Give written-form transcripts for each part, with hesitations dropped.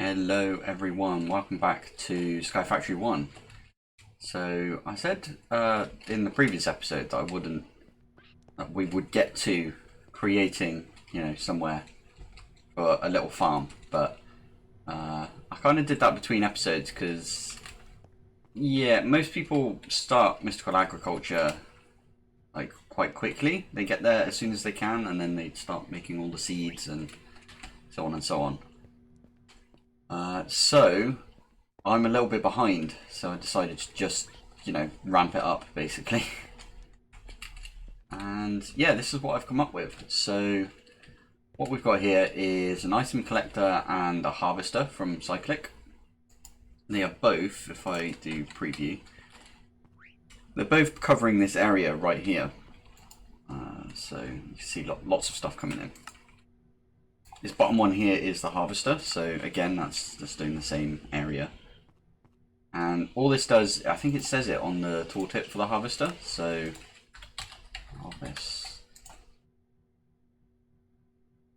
Hello everyone, welcome back to SkyFactory One. So I said in the previous episode that we would get to creating, somewhere for a little farm, but I kind of did that between episodes because, yeah, most people start mystical agriculture like quite quickly. They get there as soon as they can, and then they start making all the seeds and so on and so on. So I'm a little bit behind, so I decided to just, ramp it up basically. And yeah, this is what I've come up with. So what we've got here is an item collector and a harvester from Cyclic. They are both, if I do preview, they're both covering this area right here. So you can see lots of stuff coming in. This bottom one here is the harvester, so again that's just doing the same area. And all this does, I think it says it on the tooltip for the harvester, so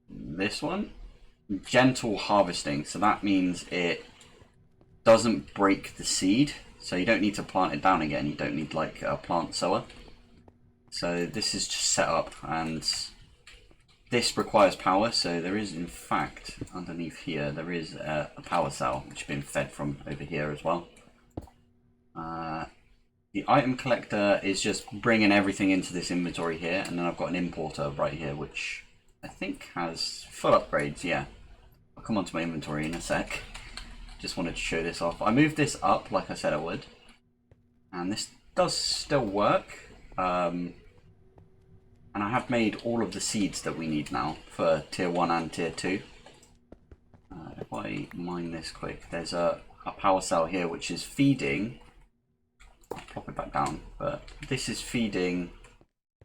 this one, gentle harvesting, so that means it doesn't break the seed, so you don't need to plant it down again, you don't need like a plant sower. So this is just set up, and this requires power, so there is, in fact, underneath here, there is a power cell, which has been fed from over here as well. The item collector is just bringing everything into this inventory here, and then I've got an importer right here, which I think has full upgrades, yeah. I'll come onto my inventory in a sec. Just wanted to show this off. I moved this up like I said I would, and this does still work. And I have made all of the seeds that we need now for tier 1 and tier 2. If I mine this quick, there's a power cell here which is feeding. I'll pop it back down, but this is feeding,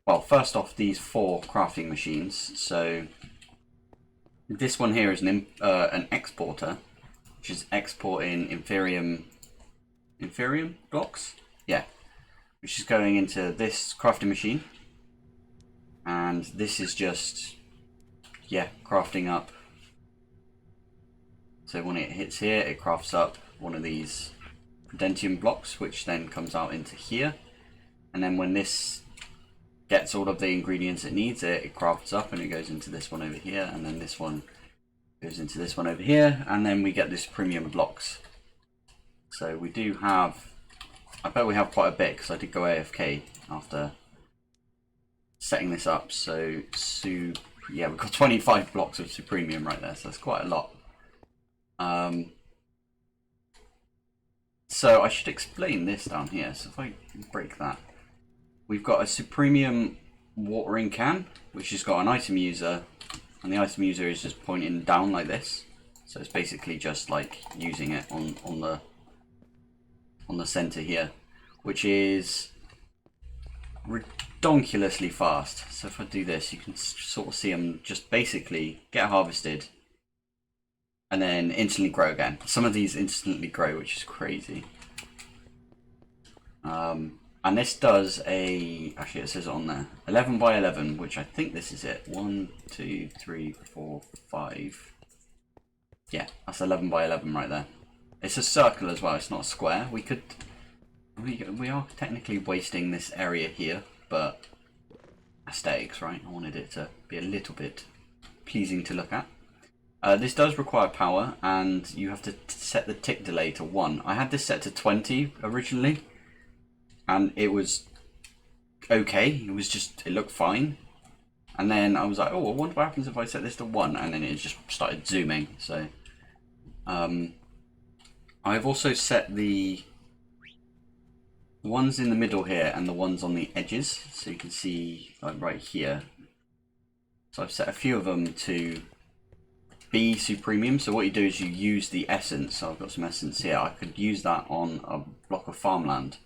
well, first off, these 4 crafting machines. So this one here is an exporter, which is exporting inferium blocks, yeah, which is going into this crafting machine. And this is just, yeah, crafting up. So when it hits here, it crafts up one of these Dentium blocks, which then comes out into here. And then when this gets all of the ingredients it needs, it crafts up and it goes into this one over here. And then this one goes into this one over here. And then we get this premium blocks. So we do have, I bet we have quite a bit because I did go AFK after setting this up. So yeah, we've got 25 blocks of Supremium right there, so that's quite a lot. So I should explain this down here. So if I break that, we've got a Supremium Watering Can, which has got an item user, and the item user is just pointing down like this. So it's basically just like using it on the center here, which is redonkulously fast. So if I do this, you can sort of see them just basically get harvested and then instantly grow again. Some of these instantly grow, which is crazy. And this does actually it says it on there, 11 by 11, which I think this is it. 1, 2, 3, 4, 5. Yeah, that's 11 by 11 right there. It's a circle as well, it's not a square. We are technically wasting this area here, but aesthetics, right? I wanted it to be a little bit pleasing to look at. This does require power, and you have to set the tick delay to 1. I had this set to 20 originally, and it was okay. It looked fine. And then I was like, oh, I wonder what happens if I set this to 1, and then it just started zooming. So I've also set the ones in the middle here and the ones on the edges, so you can see like right here. So I've set a few of them to be Supremium. So what you do is you use the essence. So I've got some essence here. I could use that on a block of farmland,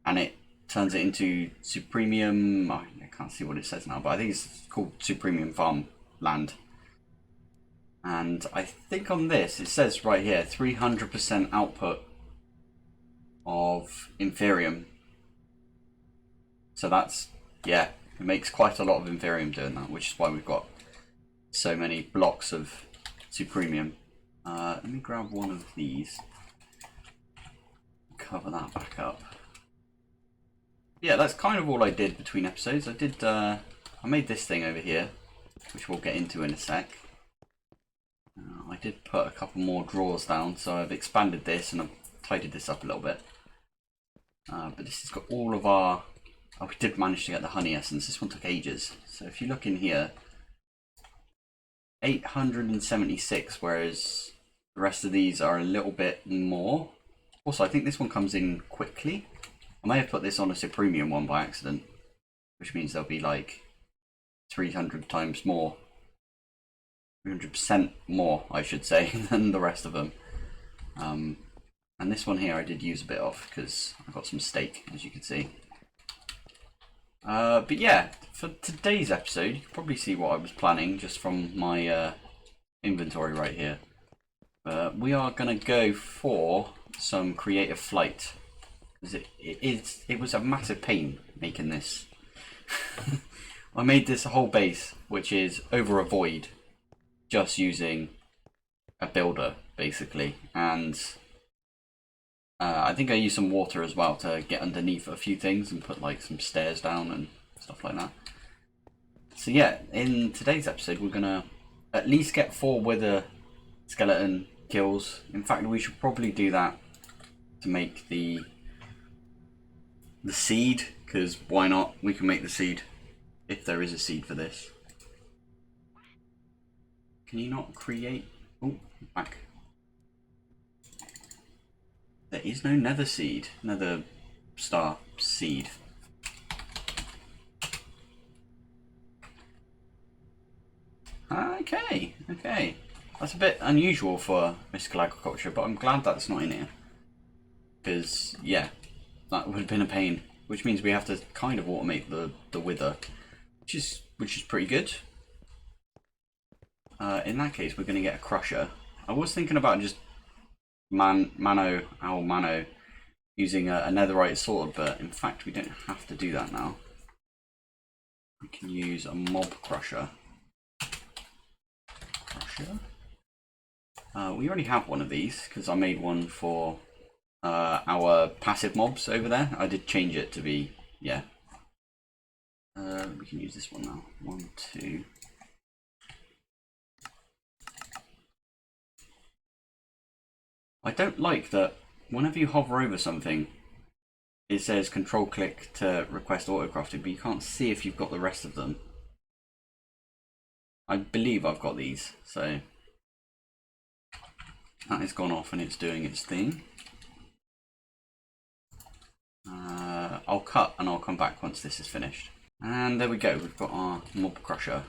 and it turns it into Supremium. I can't see what it says now, but I think it's called Supremium farmland. And I think on this it says right here 300% output of Inferium. So that's, yeah, it makes quite a lot of Inferium doing that, which is why we've got so many blocks of Supremium. Let me grab one of these. Cover that back up. Yeah, that's kind of all I did between episodes. I made this thing over here, which we'll get into in a sec. I did put a couple more drawers down, so I've expanded this and I've tidied this up a little bit. But this has got all of our... Oh, we did manage to get the honey essence. This one took ages. So if you look in here, 876, whereas the rest of these are a little bit more. Also, I think this one comes in quickly. I may have put this on a Supremium one by accident, which means there'll be like 300 times more, 300% more, I should say, than the rest of them. And this one here I did use a bit of because I got some steak, as you can see. But yeah, for today's episode, you can probably see what I was planning just from my inventory right here. We are going to go for some creative flight. Because it was a massive pain making this. I made this whole base, which is over a void, just using a builder, basically. And I think I used some water as well to get underneath a few things and put like some stairs down and stuff like that. So yeah, in today's episode we're gonna at least get 4 wither skeleton kills. In fact, we should probably do that to make the seed, because why not? We can make the seed if there is a seed for this. Can you not create... Oh, back. There is no nether seed, nether star seed. Okay. That's a bit unusual for mystical agriculture, but I'm glad that's not in here. Because, yeah, that would have been a pain. Which means we have to kind of automate the wither, which is pretty good. In that case, we're going to get a crusher. I was thinking about just mano using a netherite sword, but in fact we don't have to do that now. We can use a mob crusher. We already have one of these because I made one for our passive mobs over there. I did change it to be, yeah. We can use this one now. 1, 2. I don't like that whenever you hover over something, it says control click to request autocrafted, but you can't see if you've got the rest of them. I believe I've got these, so that has gone off and it's doing its thing. I'll cut and I'll come back once this is finished. And there we go, we've got our mob crusher.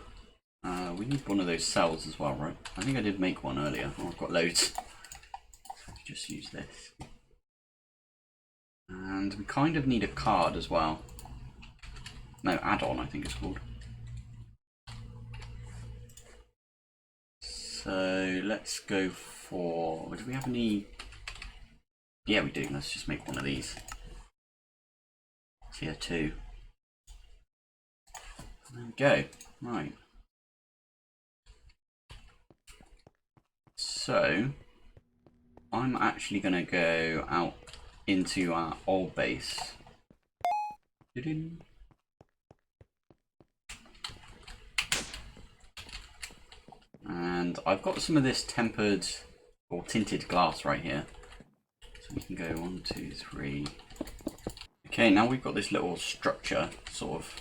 We need one of those cells as well, right? I think I did make one earlier. Oh, I've got loads. Just use this. And we kind of need a card as well. No, add-on I think it's called. So let's go for... Do we have any... Yeah, we do. Let's just make one of these. Tier 2. There we go. Right. So I'm actually going to go out into our old base. And I've got some of this tempered or tinted glass right here. So we can go 1, 2, 3. Okay, now we've got this little structure sort of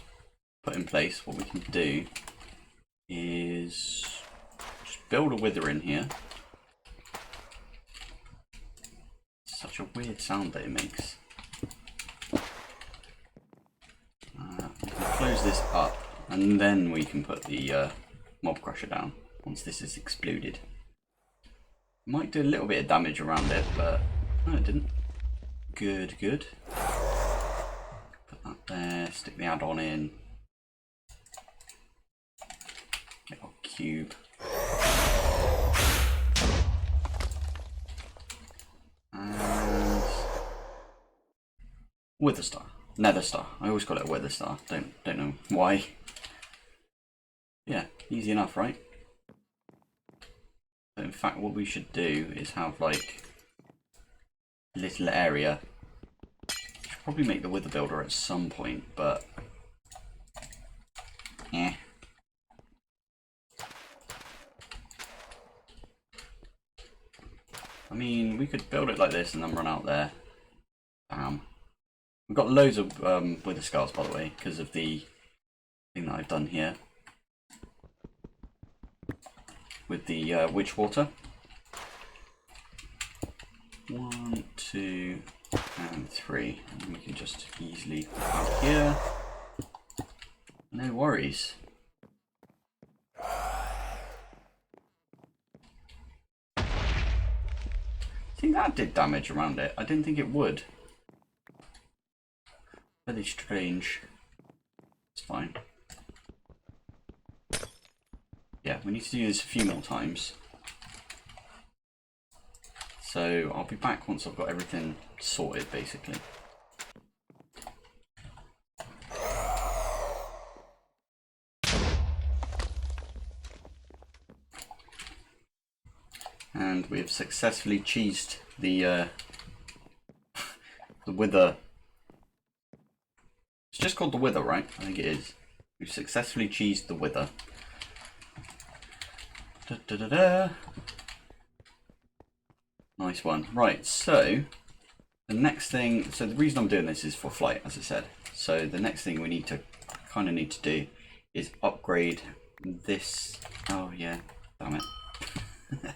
put in place. What we can do is just build a wither in here. Such a weird sound that it makes. We can close this up and then we can put the mob crusher down once this is exploded. Might do a little bit of damage around it, but no, it didn't. Good, good. Put that there, stick the add-on in. Little cube. And wither star. Nether star. I always call it a wither star. Don't know why. Yeah, easy enough, right? So fact, what we should do is have like a little area. Should probably make the wither builder at some point, but eh. I mean, we could build it like this and then run out there. Damn. We've got loads of wither skulls, by the way, because of the thing that I've done here with the witch water. 1, 2, and 3, and we can just easily put out here. No worries. I think that did damage around it. I didn't think it would. Very strange. It's fine. Yeah, we need to do this a few more times. So I'll be back once I've got everything sorted, basically. And we have successfully cheesed the wither. It's just called the wither, right? I think it is. We've successfully cheesed the wither. Da, da, da, da. Nice one. Right, so the next thing, so the reason I'm doing this is for flight, as I said. So the next thing we need to do is upgrade this. Oh yeah, damn it.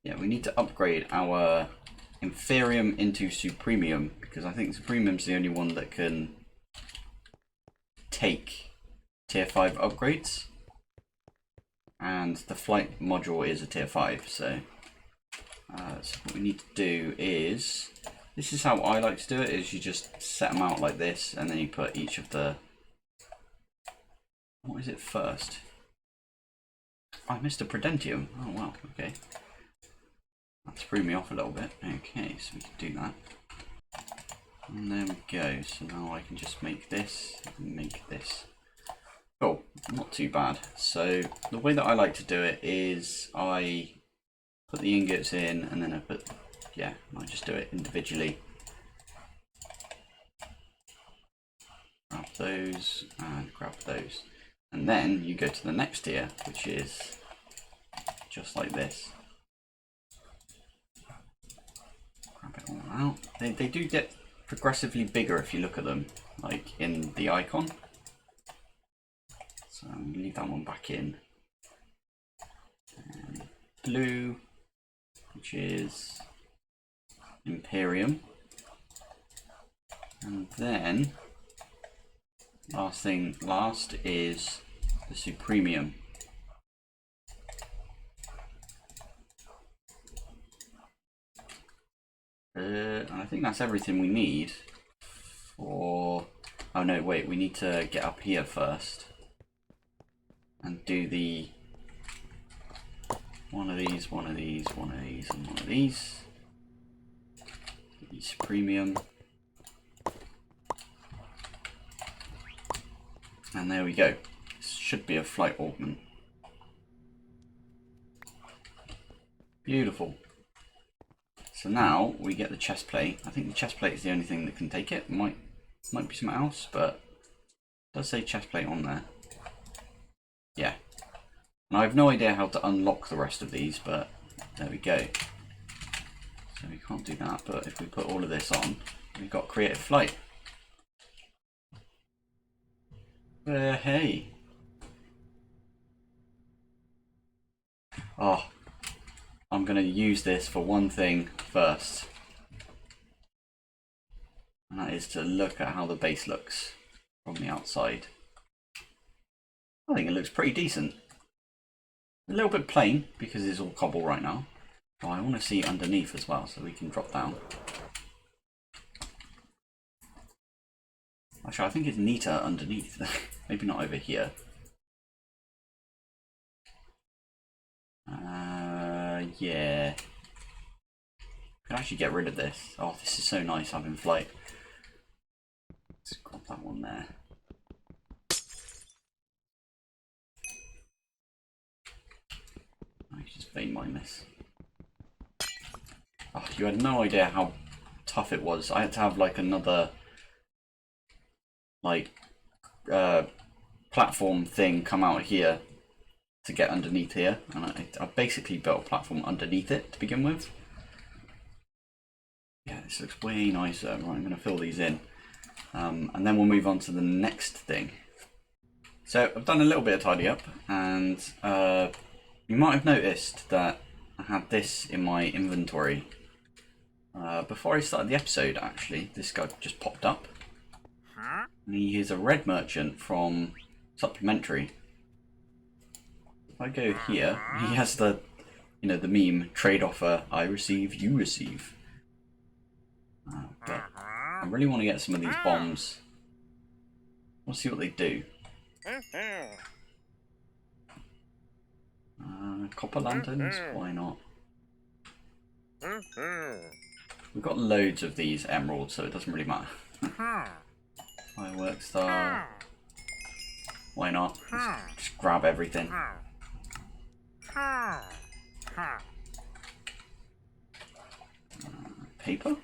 Yeah, we need to upgrade our Inferium into Supremium, because I think Supremium's the only one that can take tier 5 upgrades. And the flight module is a tier 5, so what we need to do is, this is how I like to do it, is you just set them out like this, and then you put each of the, what is it first? I missed a Prudentium. Oh wow, okay. That threw me off a little bit. Okay, so we can do that. And there we go. So now I can just make this and make this. Cool, not too bad. So the way that I like to do it is I put the ingots in and then I put, yeah, I just do it individually. Grab those and grab those. And then you go to the next tier, which is just like this. Grab it all out. They do get progressively bigger if you look at them, like in the icon. So I'm going to leave that one back in. And blue, which is Imperium. And then, last is the Supremium. And I think that's everything we need for, oh no, wait, we need to get up here first and do the one of these, one of these, one of these, and one of these. The Supremium. And there we go. This should be a flight augment. Beautiful. So now we get the chest plate. I think the chest plate is the only thing that can take it. Might be something else, but it does say chest plate on there. Yeah. And I have no idea how to unlock the rest of these, but there we go. So we can't do that, but if we put all of this on, we've got creative flight. Hey. Oh, I'm going to use this for one thing first. And that is to look at how the base looks from the outside. I think it looks pretty decent. A little bit plain because it's all cobble right now. Oh, I want to see underneath as well so we can drop down. Actually, I think it's neater underneath. Maybe not over here. Yeah. Can actually get rid of this. Oh, this is so nice having flight. Let's grab that one there. I just vein mine this. Oh, you had no idea how tough it was. I had to have like another platform thing come out here to get underneath here, and I basically built a platform underneath it to begin with. Yeah, this looks way nicer. Right, I'm going to fill these in, and then we'll move on to the next thing. So I've done a little bit of tidy up, and you might have noticed that I had this in my inventory before I started the episode. Actually, this guy just popped up. And he is a red merchant from Supplementary. If I go here, he has the, you know, the meme, trade offer, I receive, you receive. But I really want to get some of these bombs. We'll see what they do. Copper lanterns, why not? We've got loads of these emeralds, so it doesn't really matter. Fireworks star. Why not? Just grab everything. Paper?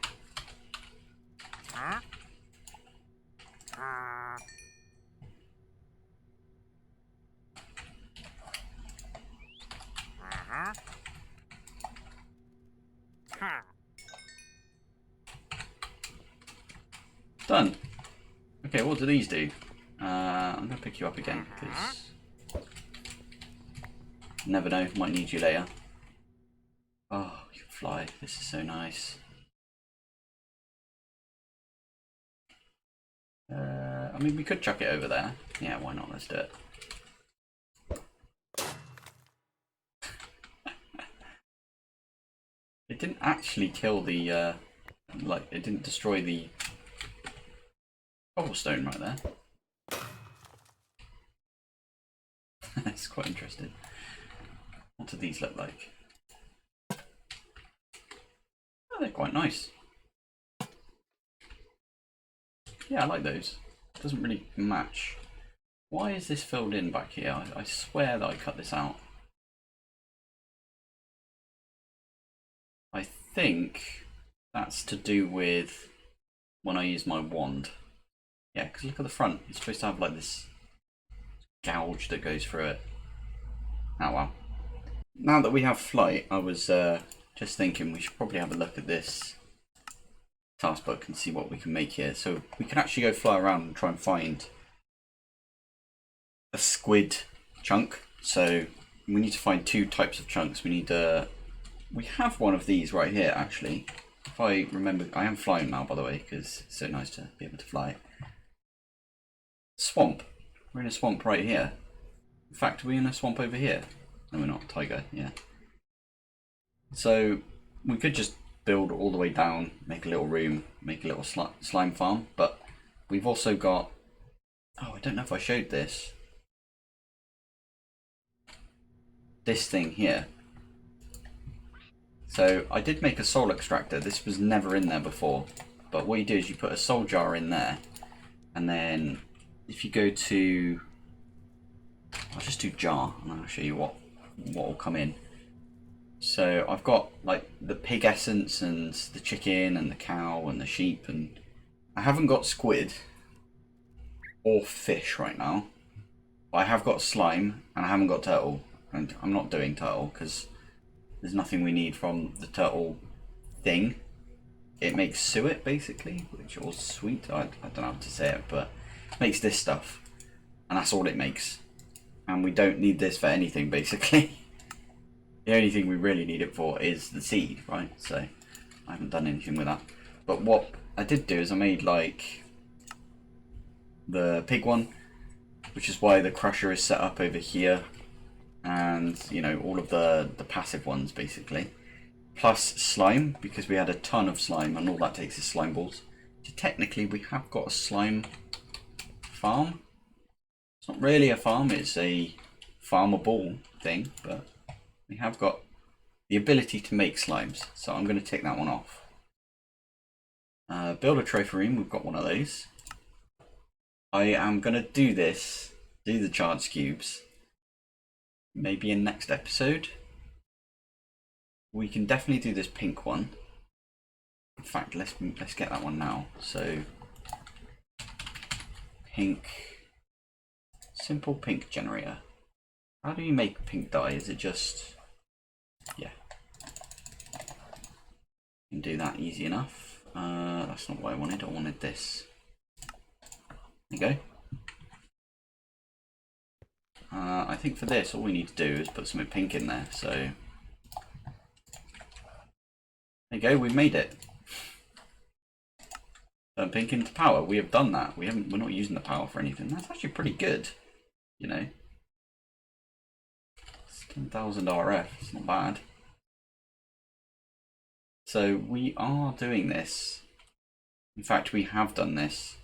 Done. Okay, what do these do? I'm going to pick you up again, because never know, might need you later. Oh, you can fly. This is so nice. I mean, we could chuck it over there. Yeah, why not? Let's do it. It didn't actually kill the, like, it didn't destroy the cobblestone right there. It's quite interesting. What do these look like? Oh, they're quite nice. Yeah, I like those. Doesn't really match. Why is this filled in back here? I swear that I cut this out. I think that's to do with when I use my wand. Yeah, because look at the front. It's supposed to have like this gouge that goes through it. Oh well. Now that we have flight, I was just thinking we should probably have a look at this task book and see what we can make here. So we can actually go fly around and try and find a squid chunk. So we need to find two types of chunks. We need we have one of these right here actually. If I remember, I am flying now by the way, because it's so nice to be able to fly. Swamp. We're in a swamp right here. In fact, are we in a swamp over here? No, we're not. Tiger, yeah. So we could just build all the way down, make a little room, make a little slime farm, but we've also got, oh, I don't know if I showed this. This thing here. So I did make a soul extractor. This was never in there before, but what you do is you put a soul jar in there, and then if you go to, I'll just do jar and I'll show you what will come in. So I've got like the pig essence and the chicken and the cow and the sheep, and I haven't got squid or fish right now, but I have got slime and I haven't got turtle, and I'm not doing turtle because there's nothing we need from the turtle thing. It makes suet basically, which or sweet, I don't know how to say it, but it makes this stuff, and that's all it makes, and we don't need this for anything basically. The only thing we really need it for is the seed, right? So I haven't done anything with that. But what I did do is I made like the pig one, which is why the crusher is set up over here, and you know, all of the passive ones basically, plus slime, because we had a ton of slime and all that takes is slime balls. So technically we have got a slime farm. It's not really a farm, it's a farmable thing, but we have got the ability to make slimes, so I'm going to take that one off. Build a trophy room, we've got one of those. I am going to do the charge cubes, maybe in next episode. we can definitely do this pink one. In fact, let's get that one now. So pink, simple pink generator. How do you make pink dye? Is it just, yeah, you can do that easy enough. That's not what I wanted. I wanted this. There you go. I think for this, all we need to do is put some pink in there. So there you go. We made it. Turn pink into power. We have done that. We're not using the power for anything. That's actually pretty good. You know, it's 10,000 RF. It's not bad. So we are doing this. In fact, we have done this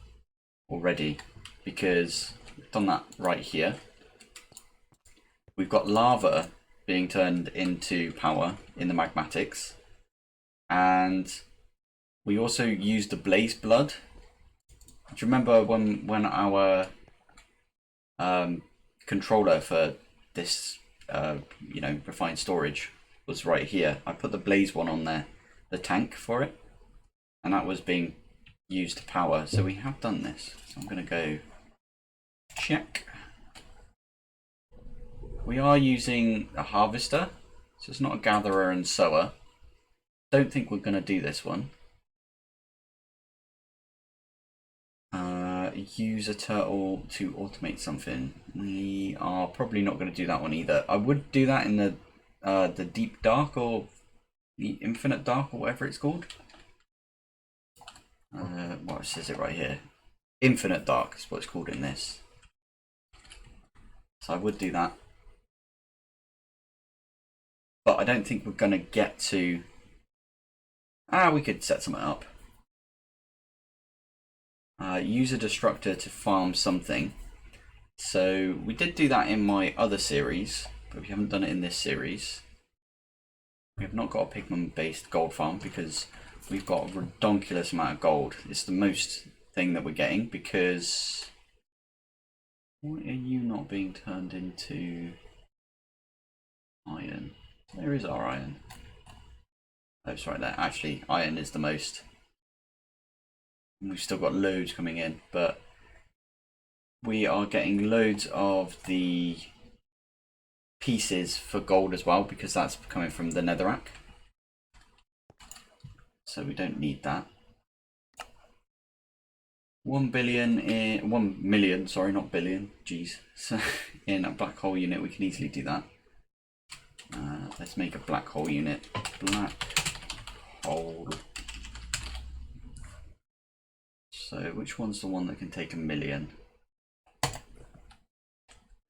already because we've done that right here. We've got lava being turned into power in the magmatics, and we also used the blaze blood. Do you remember when our controller for this you know, refined storage was right here? I put the blaze one on there, the tank for it, and that was being used to power. So we have done this. So I'm going to go check. We are using a harvester, so it's not a gatherer and sower. Don't think we're going to do this one. Use a turtle to automate something. We are probably not going to do that one either. I would do that in the deep dark or the infinite dark or whatever it's called. What says it right here? Infinite dark is what it's called in this. So I would do that. But I don't think we're going to get to... we could set something up. Use a destructor to farm something. So we did do that in my other series, but we haven't done it in this series. We have not got a pigment based gold farm because we've got a redonkulous amount of gold. It's the most thing that we're getting because... Why are you not being turned into iron? Where is our iron? Oh, it's right there. Actually, iron is the most. We've still got loads coming in, but we are getting loads of the pieces for gold as well because that's coming from the netherrack. So we don't need that. 1 million, sorry, not billion. Jeez. So in a black hole unit, we can easily do that. Let's make a black hole unit. Black hole. So which one's the one that can take 1 million?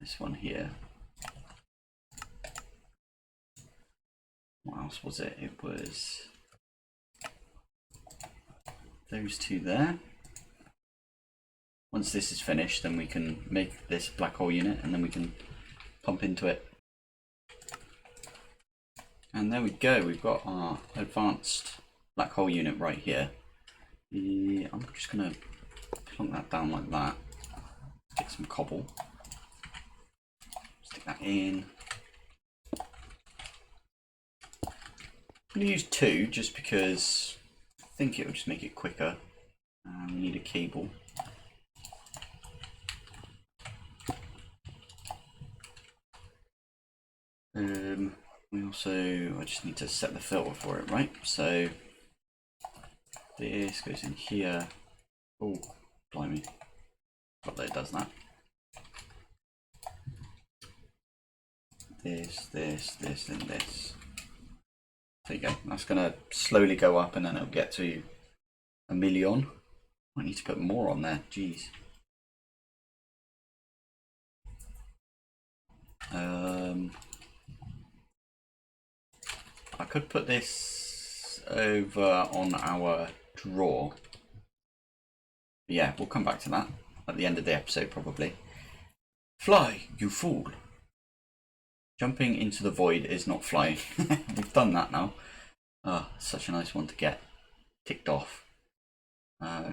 This one here. What else was it? It was those two there. Once this is finished, then we can make this black hole unit and then we can pump into it. And there we go, we've got our advanced black hole unit right here. I'm just going to plunk that down like that. Get some cobble. Stick that in. I'm going to use 2 just because I think it will just make it quicker. We need a cable. We also, I just need to set the filter for it, right? So this goes in here. Oh, blimey. Got that it does that. This, and this. There you go. That's going to slowly go up and then it'll get to 1 million. I need to put more on there. Jeez. I could put this over on our drawer. Yeah, we'll come back to that at the end of the episode probably. Fly, you fool. Jumping into the void is not flying. We've done that now. Oh, such a nice one to get ticked off.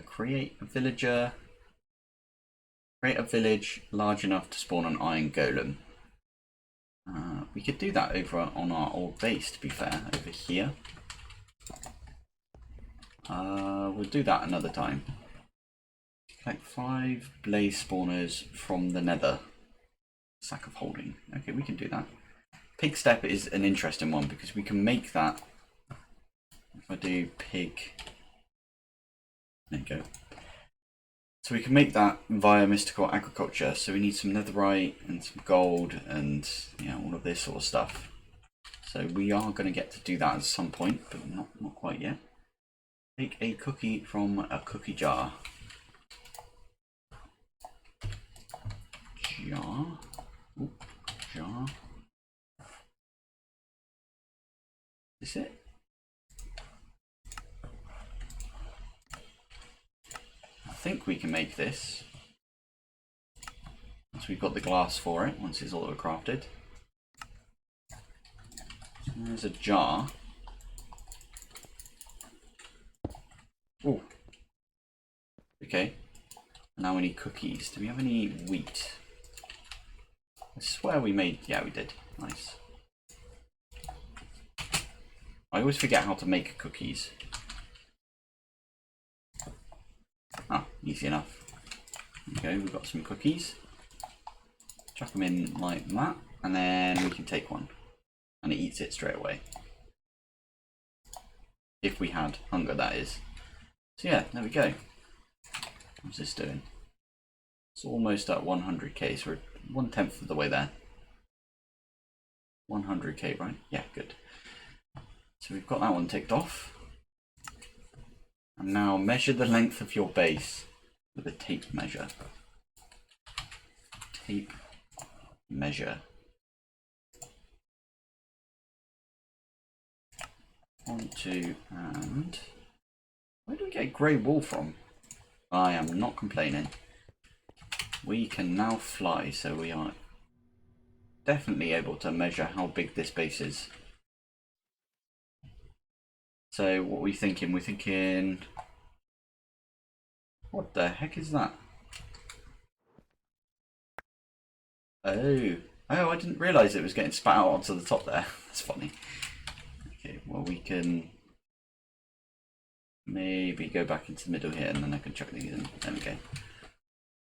Create a villager. Create a village large enough to spawn an iron golem. we could do that over on our old base, to be fair, over here. We'll do that another time. Collect 5 blaze spawners from the nether. Sack of holding. Okay, we can do that. Pig step is an interesting one because we can make that. If I do pig, there you go. So we can make that via mystical agriculture. So we need some netherite and some gold and all of this sort of stuff. So we are going to get to do that at some point, but not quite yet. Take a cookie from a cookie jar. Jar. Ooh, jar. Is it? I think we can make this. Once we've got the glass for it, once it's auto crafted. So there's a jar. Oh. Okay. Now we need cookies. Do we have any wheat? I swear we made... Yeah, we did. Nice. I always forget how to make cookies. Ah, easy enough. Okay, we've got some cookies. Chuck them in like that, and then we can take one. And it eats it straight away. If we had hunger, that is. So yeah, there we go. What's this doing? It's almost at 100k, so we're 1/10 of the way there. 100k, right? Yeah, good. So we've got that one ticked off. And now measure the length of your base with a tape measure. Tape measure. 1, 2, and... Where do we get grey wool from? I am not complaining. We can now fly, so we are definitely able to measure how big this base is. So what are we thinking? We're thinking... What the heck is that? Oh, I didn't realise it was getting spat out onto the top there. That's funny. Okay, well we can maybe go back into the middle here and then I can chuck these in. There we go.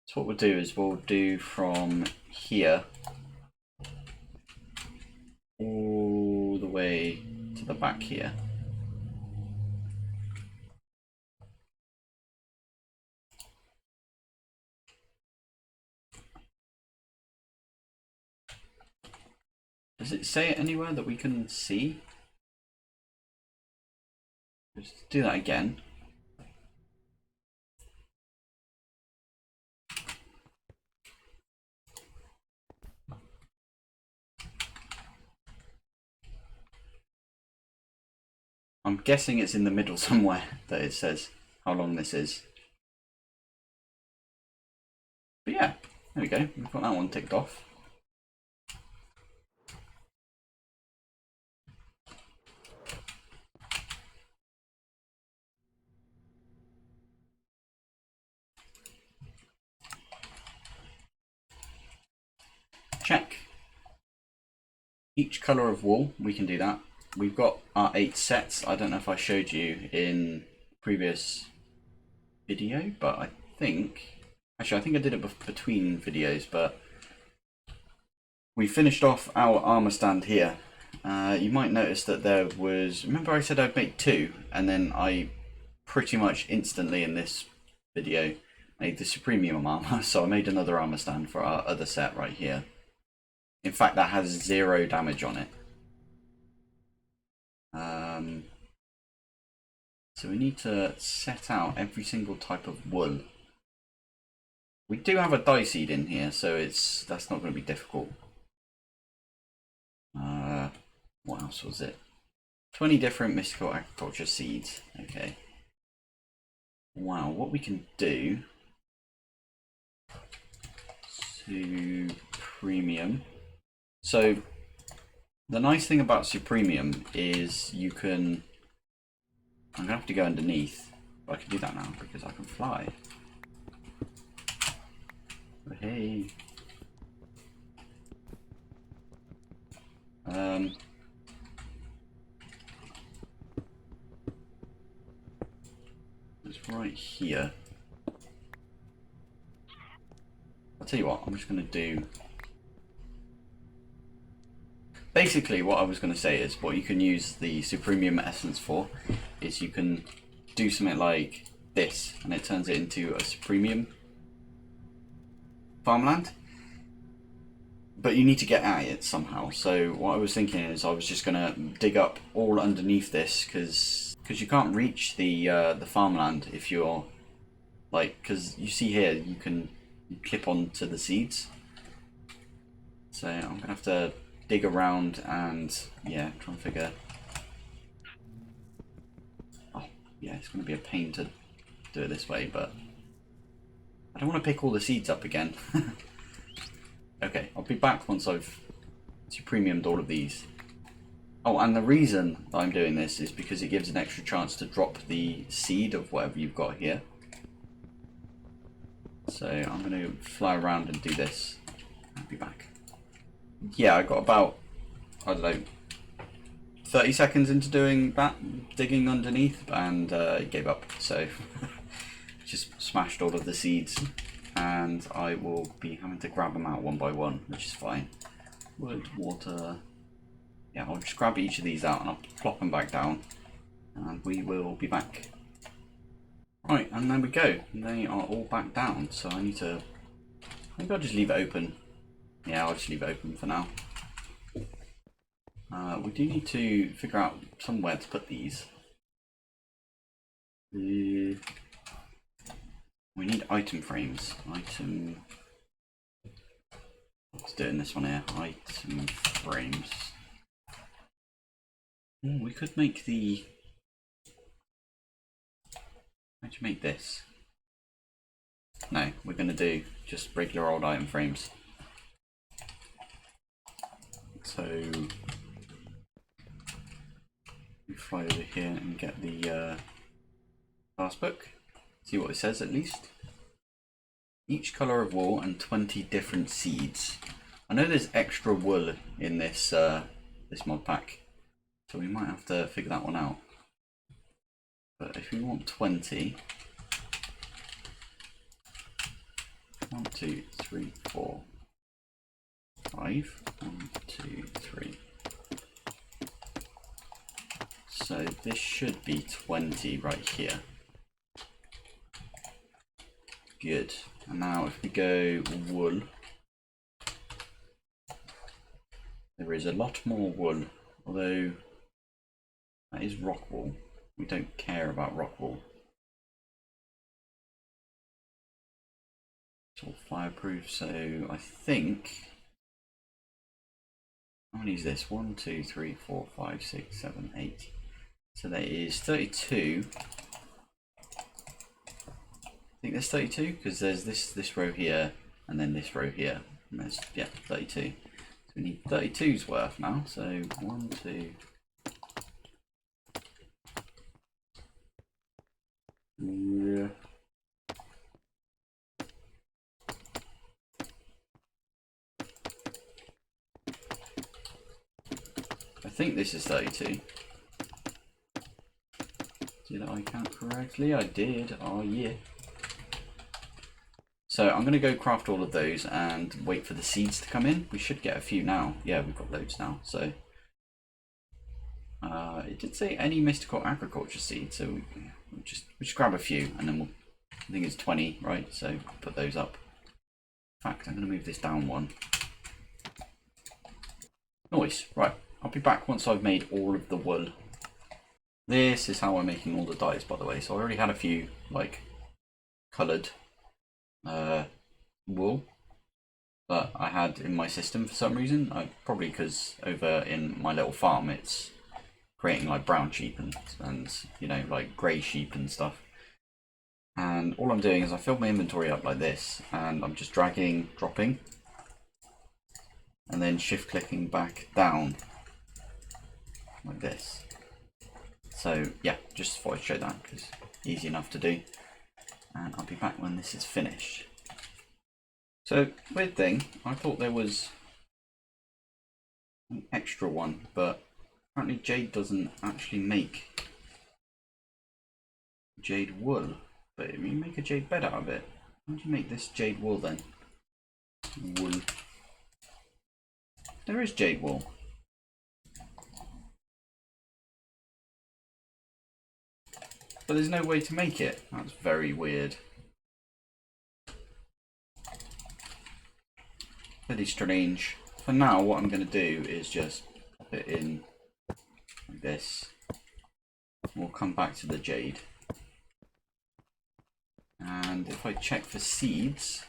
So what we'll do is we'll do from here all the way to the back here. Does it say it anywhere that we can see? Let's do that again. I'm guessing it's in the middle somewhere that it says how long this is. But yeah, there we go. We've got that one ticked off. Check. Each colour of wool, we can do that. We've got our 8 sets. I don't know if I showed you in previous video, but I think... Actually, I think I did it between videos, but... We finished off our armour stand here. You might notice that there was... Remember I said I'd make 2, and then I pretty much instantly in this video made the Supremium armour, so I made another armour stand for our other set right here. In fact, that has 0 damage on it. So we need to set out every single type of wool. We do have a dye seed in here, so that's not going to be difficult. What else was it? 20 different mystical agriculture seeds. Okay. Wow, what we can do... Supremium. So the nice thing about Supremium is you can... I'm going to have to go underneath, but I can do that now because I can fly. But hey. It's right here. I'll tell you what, I'm just going to do... Basically, what I was going to say is what you can use the Supremium essence for is you can do something like this, and it turns it into a Supremium farmland. But you need to get at it somehow. So what I was thinking is I was just going to dig up all underneath this, because you can't reach the farmland if you're like, because you see here you can clip onto the seeds. So I'm going to have to dig around and, yeah, try and figure... Oh, yeah, it's going to be a pain to do it this way, but I don't want to pick all the seeds up again. Okay, I'll be back once I've Supremiumed all of these. Oh, and the reason that I'm doing this is because it gives an extra chance to drop the seed of whatever you've got here. So I'm going to fly around and do this. I'll be back. Yeah, I got about, I don't know, 30 seconds into doing that, digging underneath, and it gave up. So just smashed all of the seeds, and I will be having to grab them out one by one, which is fine. Wood, water. Yeah, I'll just grab each of these out and I'll plop them back down, and we will be back. Right, and there we go. They are all back down, so I need to... Maybe I'll just leave it open. Yeah, I'll just leave it open for now. We do need to figure out somewhere to put these. We need item frames. Let's do it in this one here. Item frames. Ooh, we could make the... How'd you make this? No, we're going to do just regular old item frames. So we fly over here and get the task book. See what it says at least. Each colour of wool and 20 different seeds. I know there's extra wool in this this mod pack, so we might have to figure that one out. But if we want 20, 1, 2, 3, 4, 5, 1, 2, 3. So this should be 20 right here. Good. And now if we go wool, there is a lot more wool, although that is rock wool. We don't care about rock wool. It's all fireproof, so I think... How many is this? 1, 2, 3, 4, 5, 6, 7, 8. So that is 32. I think there's 32 because there's this row here and then this row here. And there's, yeah, 32. So we need 32's worth now. So 1, 2. Yeah. I think this is 32. Did I count correctly? I did. Oh yeah. So I'm going to go craft all of those and wait for the seeds to come in. We should get a few now. Yeah, we've got loads now. So it did say any mystical agriculture seeds, so we just grab a few and then I think it's 20, right? So put those up. In fact, I'm going to move this down one. Nice. Right, I'll be back once I've made all of the wool. This is how I'm making all the dyes, by the way. So I already had a few like coloured wool that I had in my system for some reason. Probably because over in my little farm it's creating like brown sheep and you know, like grey sheep and stuff. And all I'm doing is I fill my inventory up like this, and I'm just dragging, dropping, and then shift clicking back down like this. So yeah, just thought I'd show that because it's easy enough to do. And I'll be back when this is finished. So weird thing, I thought there was an extra one, but apparently jade doesn't actually make jade wool. But you make a jade bed out of it. How do you make this jade wool then? Wool. There is jade wool. But there's no way to make it. That's very weird. Pretty strange. For now, what I'm going to do is just pop it in like this. We'll come back to the jade. And if I check for seeds,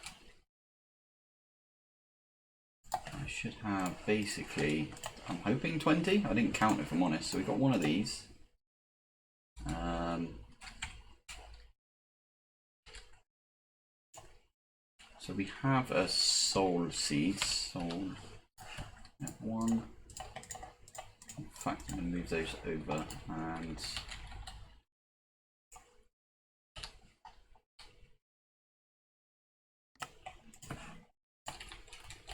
I should have basically, I'm hoping 20. I didn't count if I'm honest. So we got one of these. So we have a soul seed. Soul. We have one. In fact, I'm going to move those over and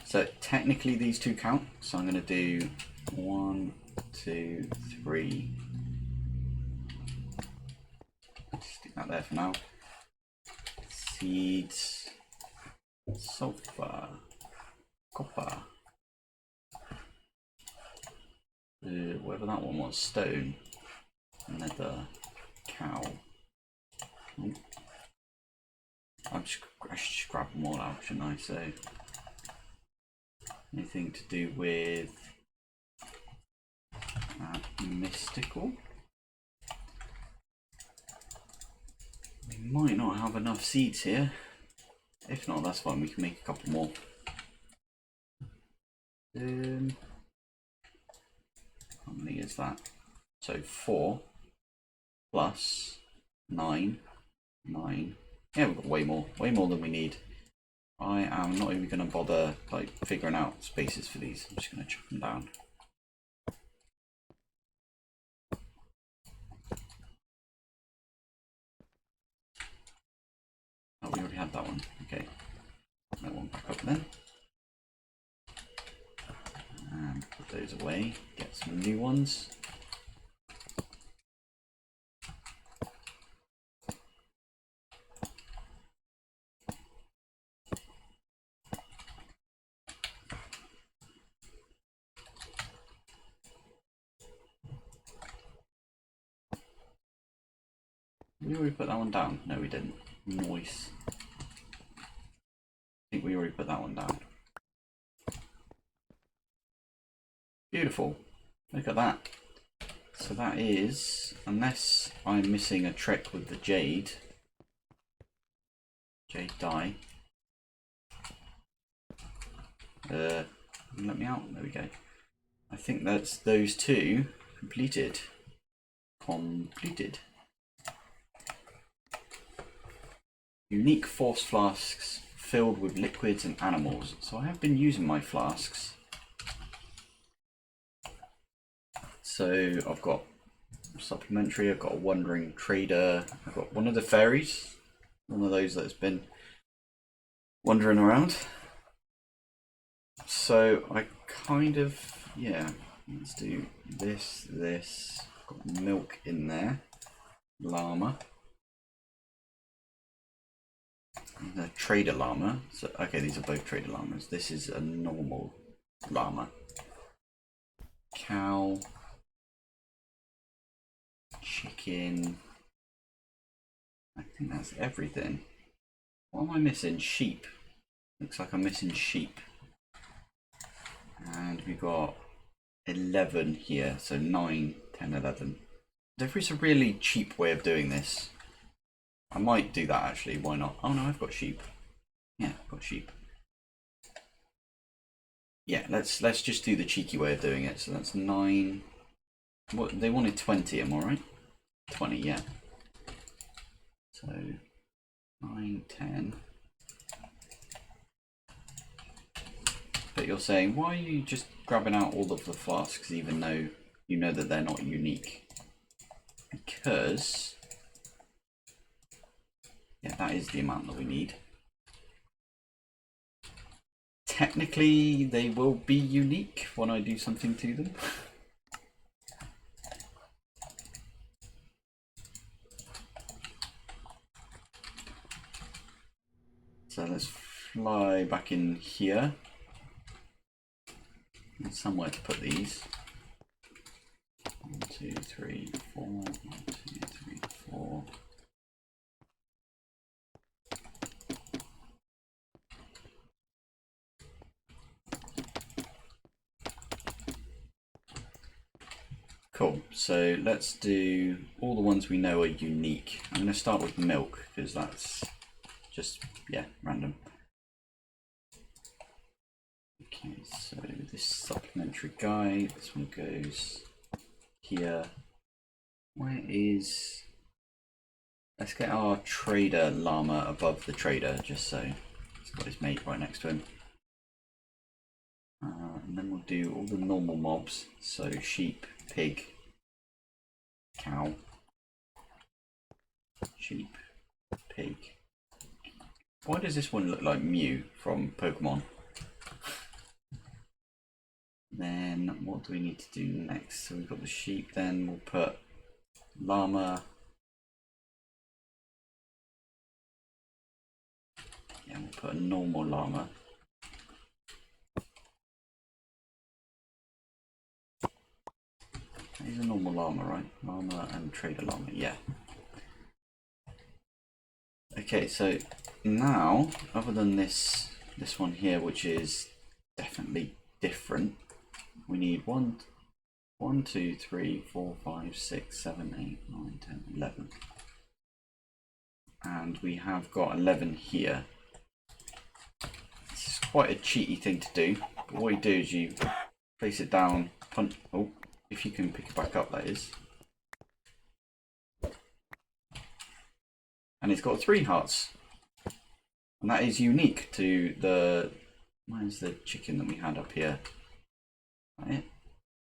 so technically these two count. So I'm going to do 1, 2, 3. Stick that there for now. Seeds. Sulfur, copper, whatever that one was, stone, nether, cow. I should grab them all out, shouldn't I? So anything to do with mystical. We might not have enough seeds here. If not, that's fine, we can make a couple more. How many is that? So 4 plus 9. 9. Yeah, we've got way more than we need. I am not even going to bother like figuring out spaces for these. I'm just going to chuck them down. Oh, we already had that one. Okay. That one back up then. And put those away. Get some new ones. Did we already put that one down? No, we didn't. Nice. I think we already put that one down. Beautiful. Look at that. So that is, unless I'm missing a trick with the jade dye. Let me out. There we go. I think that's those two completed. Unique force flasks filled with liquids and animals. So I have been using my flasks. So I've got supplementary, I've got a wandering trader, I've got one of the fairies, one of those that's been wandering around. So I kind of, yeah, let's do this, got milk in there, llama, the trader llama. So okay, these are both trader llamas. This is a normal llama. Cow, chicken. I think that's everything. What am I missing? Sheep. Looks like I'm missing sheep. And we've got 11 here, so 9, 10, 11. There is a really cheap way of doing this. I might do that actually, why not? Oh no, I've got sheep. Yeah, I've got sheep. Yeah, let's just do the cheeky way of doing it. So that's 9. What they wanted 20, am I right? 20, yeah. So 9, 10. But you're saying, why are you just grabbing out all of the flasks even though you know that they're not unique? Because, yeah, that is the amount that we need. technically they will be unique when I do something to them. So let's fly back in here. There's somewhere to put these. 1, 2, 3, 4. 1, 2, 3, 4. Cool, so let's do all the ones we know are unique. I'm going to start with milk because that's just, yeah, random. Okay, so this supplementary guide, this one goes here. Where is, let's get our trader llama above the trader just so he's got his mate right next to him. And then we'll do all the normal mobs, so sheep, pig, cow, sheep, pig. Why does this one look like Mew from Pokemon? Then what do we need to do next? So we've got the sheep, then we'll put llama. Yeah, we'll put a normal llama. He's a normal llama, right? Llama and trader llama, yeah. Okay, so now, other than this one here, which is definitely different, we need 1, 2, 3, 4, 5, 6, 7, 8, 9, 10, 11. And we have got 11 here. This is quite a cheaty thing to do, but what you do is you place it down, punch, oh, if you can pick it back up, that is. And it's got 3 hearts. And that is unique to the, where's the chicken that we had up here? Right?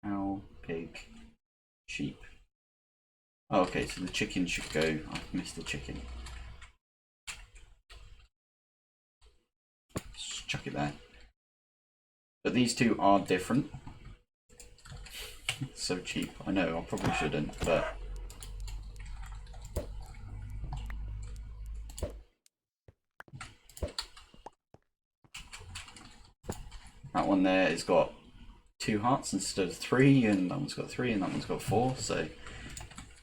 Cow, pig, sheep. Oh, okay, so the chicken should go, I've missed the chicken. Just chuck it there. But these two are different. So cheap, I know, I probably shouldn't, but that one there has got 2 hearts instead of 3, and that one's got 3, and that one's got 4. So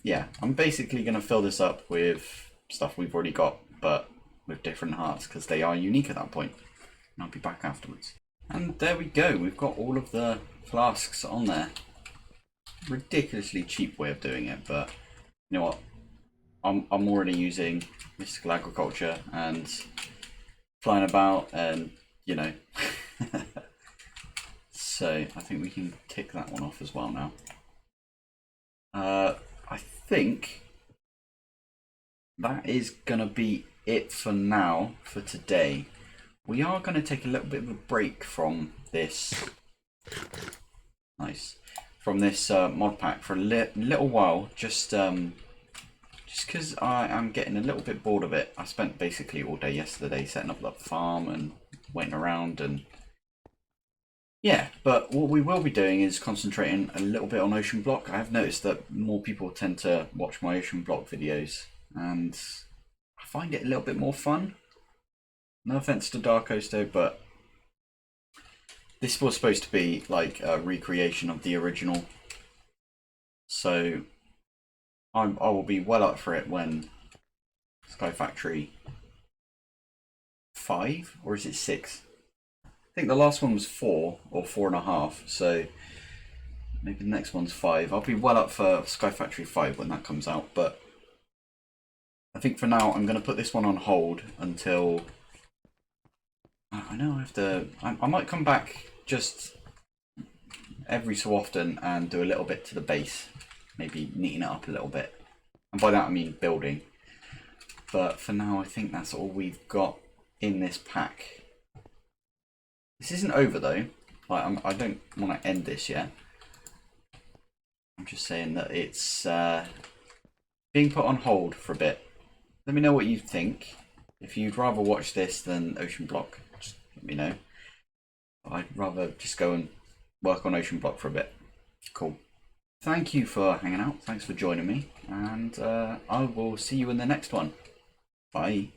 yeah, I'm basically going to fill this up with stuff we've already got, but with different hearts because they are unique at that point. And I'll be back afterwards. And there we go, we've got all of the flasks on there. Ridiculously cheap way of doing it, but you know what, I'm already using mystical agriculture and flying about, and you know. So I think we can tick that one off as well now. I think that is gonna be it for now for today. We are going to take a little bit of a break from this. Nice. From this mod pack for a little while, just because I am getting a little bit bored of it. I spent basically all day yesterday setting up that farm and waiting around, and yeah, but what we will be doing is concentrating a little bit on Ocean Block. I have noticed that more people tend to watch my Ocean Block videos, and I find it a little bit more fun. No offense to Dark Coasto, but this was supposed to be like a recreation of the original, so I will be well up for it when SkyFactory 5, or is it 6? I think the last one was 4 or 4.5, so maybe the next one's 5. I'll be well up for SkyFactory 5 when that comes out, but I think for now I'm going to put this one on hold until I know I have to. I might come back just every so often and do a little bit to the base, maybe neaten it up a little bit, and by that I mean building. But for now I think that's all we've got in this pack. This isn't over though. Like, I don't want to end this yet. I'm just saying that it's being put on hold for a bit. Let me know what you think. If you'd rather watch this than Ocean Block, just let me know. I'd rather just go and work on ocean block for a bit. Cool. Thank you for hanging out. Thanks for joining me. And I will see you in the next one. Bye.